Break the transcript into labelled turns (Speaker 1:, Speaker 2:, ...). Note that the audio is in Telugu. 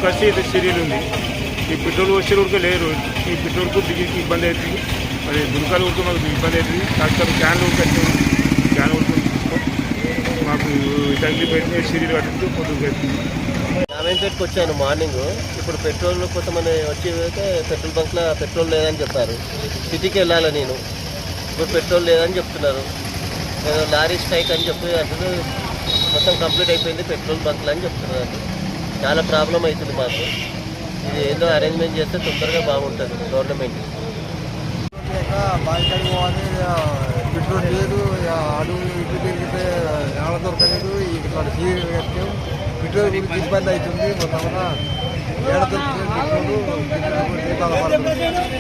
Speaker 1: కసి చర్యలు ఉంది. ఈ పెట్రోల్ వచ్చే కూడా లేరు. ఈ పెట్రోల్కు డీజిల్కి ఇబ్బంది అవుతుంది. మరి దుర్గాలు కూడా మాకు ఇబ్బంది అవుతుంది. డాక్టర్ క్యాన్లు కట్టాము, క్యాన్ కొడుకుని మాకు తగిలి పెట్టిన చర్యలు కట్టింది పొద్దుకు అవుతుంది.
Speaker 2: రామేంపేటకి వచ్చాను మార్నింగ్. ఇప్పుడు పెట్రోల్ కోసమని వచ్చి పెట్రోల్ బంక్లో పెట్రోల్ లేదని చెప్పారు. సిటీకి వెళ్ళాలి నేను. ఇప్పుడు పెట్రోల్ లేదని చెప్తున్నారు. నేను లారీ స్ట్రైక్ అని చెప్పి అంటున్నారు. మొత్తం కంప్లీట్ అయిపోయింది పెట్రోల్ బంక్లు అని చెప్తున్నారు. చాలా ప్రాబ్లం అవుతుంది మాకు. ఇది ఏదో అరేంజ్మెంట్ చేస్తే తొందరగా బాగుంటుంది గవర్నమెంట్.
Speaker 3: బాయికాడికి పోవాలి, పెట్రోల్ లేదు, అడుగు ఇటు తిరిగితే ఏడ దొరకలేదు. ఇక్కడ సీరియల్ కట్టాం, పెట్రోల్ గురించి ఇబ్బంది అవుతుంది. మొత్తం ఏడ దొరుకుతుంది పెట్రోల్ బాధపడుతుంది.